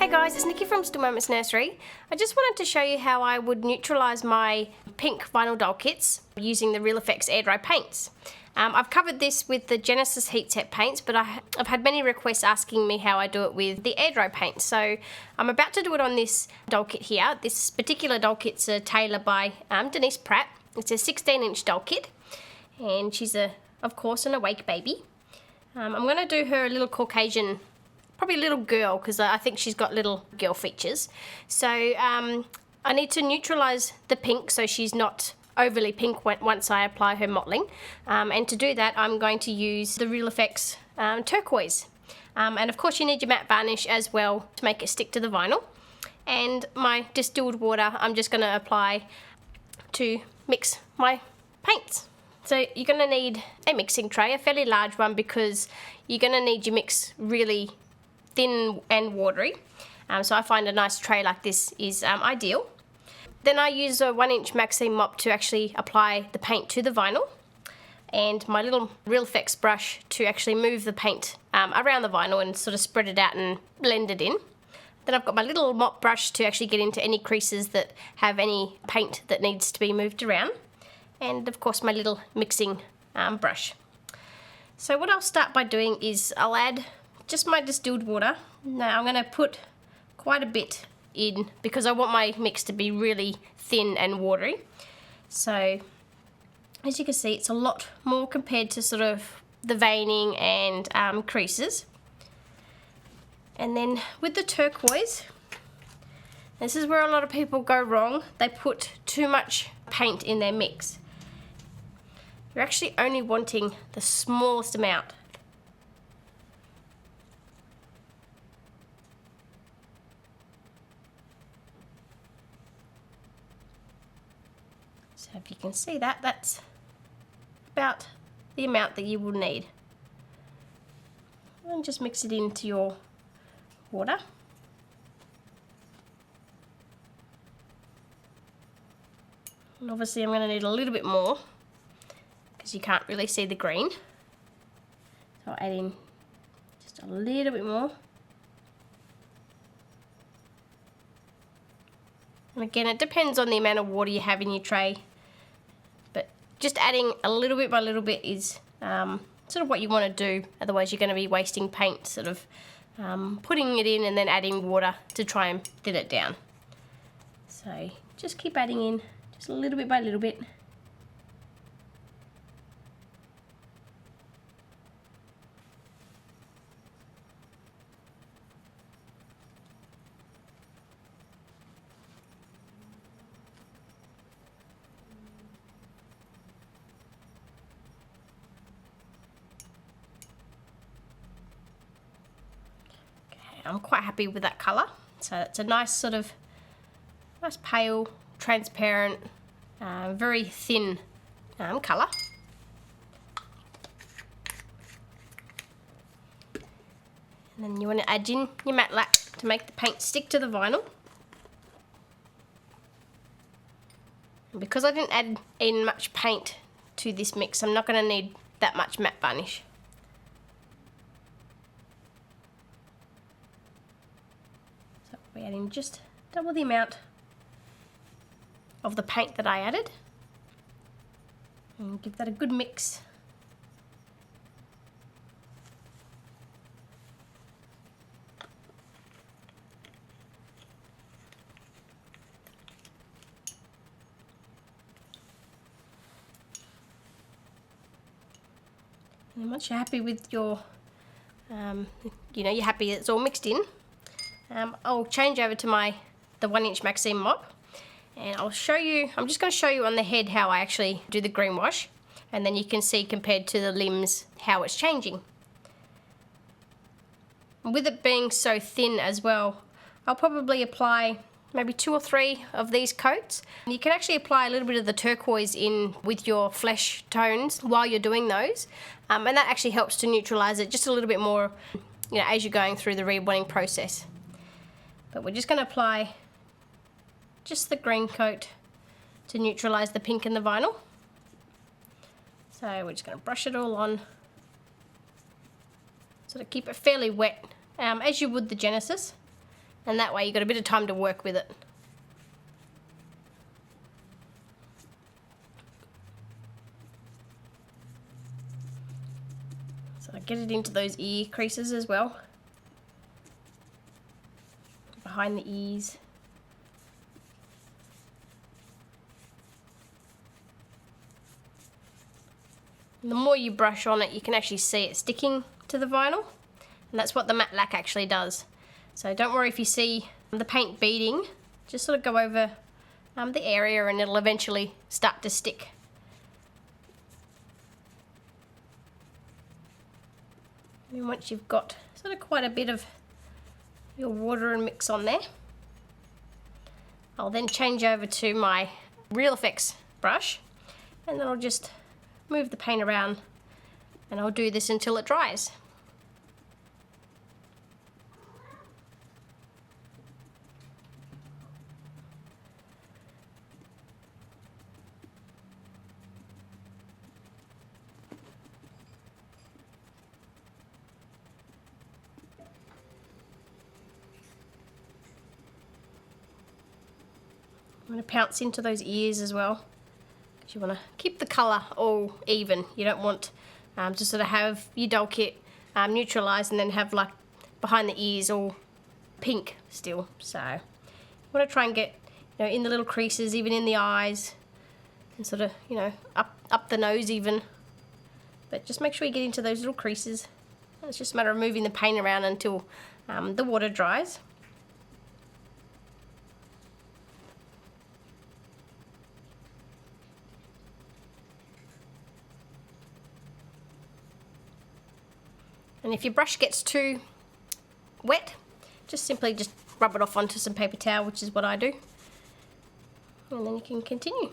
Hey guys, it's Nikki from Still Moments Nursery. I just wanted to show you how I would neutralise my pink vinyl doll kits using the Real Effects air dry paints. I've covered this with the Genesis heat set paints, but I've had many requests asking me how I do it with the air dry paints. So I'm about to do it on this doll kit here. This particular doll kit's a Tayla by Denise Pratt. It's a 16-inch doll kit, and she's of course an awake baby. I'm going to do her a little Caucasian, probably a little girl, because I think she's got little girl features. So I need to neutralise the pink so she's not overly pink once I apply her mottling. And to do that, I'm going to use the Real Effects turquoise. And of course you need your matte varnish as well to make it stick to the vinyl. And my distilled water I'm just going to apply to mix my paints. So you're going to need a mixing tray, a fairly large one, because you're going to need your mix really thin and watery. So I find a nice tray like this is ideal. Then I use a 1-inch Maxine mop to actually apply the paint to the vinyl, and my little Real Effects brush to actually move the paint around the vinyl and sort of spread it out and blend it in. Then I've got my little mop brush to actually get into any creases that have any paint that needs to be moved around. And of course my little mixing brush. So what I'll start by doing is I'll add just my distilled water. Now I'm going to put quite a bit in because I want my mix to be really thin and watery. So as you can see, it's a lot more compared to sort of the veining and creases. And then with the turquoise, this is where a lot of people go wrong. They put too much paint in their mix. You're actually only wanting the smallest amount. So if you can see that, that's about the amount that you will need. And just mix it into your water. And obviously I'm going to need a little bit more because you can't really see the green. So I'll add in just a little bit more. And again, it depends on the amount of water you have in your tray, but just adding a little bit by little bit is sort of what you want to do. Otherwise you're going to be wasting paint, sort of putting it in and then adding water to try and thin it down. So just keep adding in just a little bit by little bit. I'm quite happy with that colour. So it's a nice sort of nice pale, transparent, very thin colour. And then you want to add in your matte lac to make the paint stick to the vinyl. And because I didn't add in much paint to this mix, I'm not going to need that much matte varnish. We're adding just double the amount of the paint that I added, and give that a good mix. And once you're happy with your, you're happy it's all mixed in, I'll change over to the 1-inch Maxine mop, and I'll show you, I'm just going to show you on the head how I actually do the green wash, and then you can see compared to the limbs how it's changing. And with it being so thin as well, I'll probably apply maybe 2 or 3 of these coats. You can actually apply a little bit of the turquoise in with your flesh tones while you're doing those, and that actually helps to neutralise it just a little bit more, as you're going through the rebonding process. But we're just going to apply just the green coat to neutralise the pink and the vinyl. So we're just going to brush it all on. Sort of keep it fairly wet, as you would the Genesis. and that way you've got a bit of time to work with it. So I get it into those ear creases as well, behind the ears. And the more you brush on it, you can actually see it sticking to the vinyl, and that's what the matte lac actually does. So don't worry if you see the paint beading, just sort of go over the area and it'll eventually start to stick. And once you've got sort of quite a bit of your water and mix on there, I'll then change over to my Real Effects brush, and then I'll just move the paint around, and I'll do this until it dries. I'm going to pounce into those ears as well, because you want to keep the colour all even. You don't want to sort of have your doll kit neutralised and then have like behind the ears all pink still. So you want to try and get, you know, in the little creases, even in the eyes, and sort of, you know, up the nose even. But just make sure you get into those little creases. It's just a matter of moving the paint around until the water dries. And if your brush gets too wet, just simply just rub it off onto some paper towel, which is what I do. And then you can continue.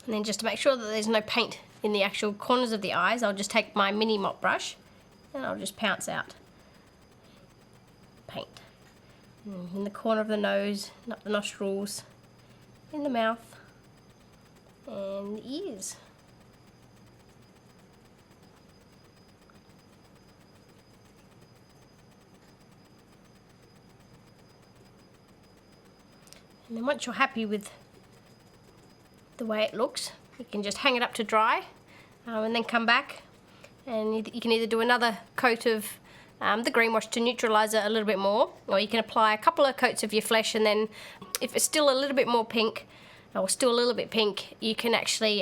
And then just to make sure that there's no paint in the actual corners of the eyes, I'll just take my mini mop brush and I'll just pounce out paint. In the corner of the nose, and up the nostrils, in the mouth, and the ears. And then once you're happy with the way it looks, you can just hang it up to dry, and then come back, and you can either do another coat of the green wash to neutralise it a little bit more, or you can apply a couple of coats of your flesh, and then if it's still a little bit more pink, or still a little bit pink, you can actually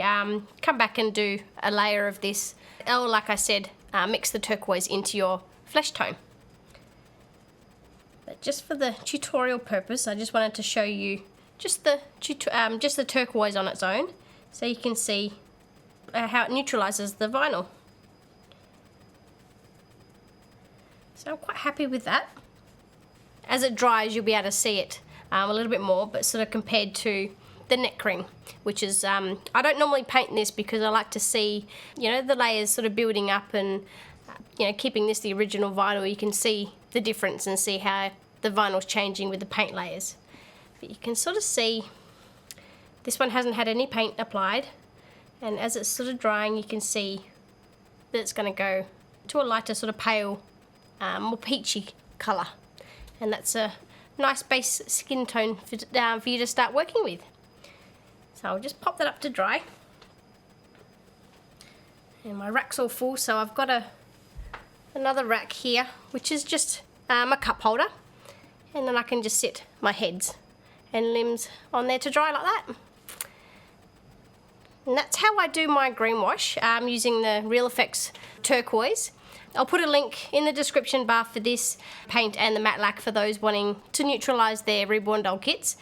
come back and do a layer of this, or like I said, mix the turquoise into your flesh tone. But just for the tutorial purpose, I just wanted to show you just the turquoise on its own, so you can see how it neutralises the vinyl. So I'm quite happy with that. As it dries, you'll be able to see it a little bit more, but sort of compared to the neck ring, which is, I don't normally paint this because I like to see, you know, the layers sort of building up, and, you know, keeping this the original vinyl, you can see the difference and see how the vinyl's changing with the paint layers. But you can sort of see this one hasn't had any paint applied, and as it's sort of drying, you can see that it's going to go to a lighter sort of pale, more peachy colour, and that's a nice base skin tone for you to start working with. So I'll just pop that up to dry, and my rack's all full, so I've got another rack here, which is just a cup holder, and then I can just sit my heads and limbs on there to dry like that. And that's how I do my green wash, using the Real Effects turquoise. I'll put a link in the description bar for this paint and the matte lac for those wanting to neutralise their reborn doll kits.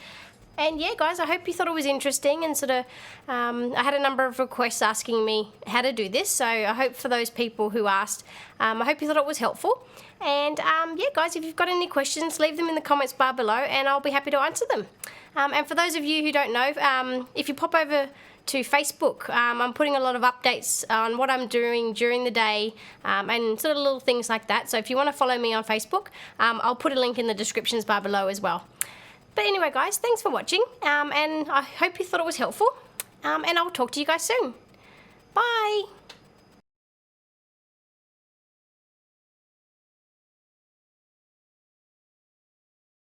And yeah, guys, I hope you thought it was interesting, and sort of, I had a number of requests asking me how to do this, so I hope for those people who asked, I hope you thought it was helpful. And yeah, guys, if you've got any questions, leave them in the comments bar below, and I'll be happy to answer them. And for those of you who don't know, if you pop over to Facebook, I'm putting a lot of updates on what I'm doing during the day, and sort of little things like that. So if you want to follow me on Facebook, I'll put a link in the descriptions bar below as well. But anyway, guys, thanks for watching, and I hope you thought it was helpful, and I'll talk to you guys soon. Bye!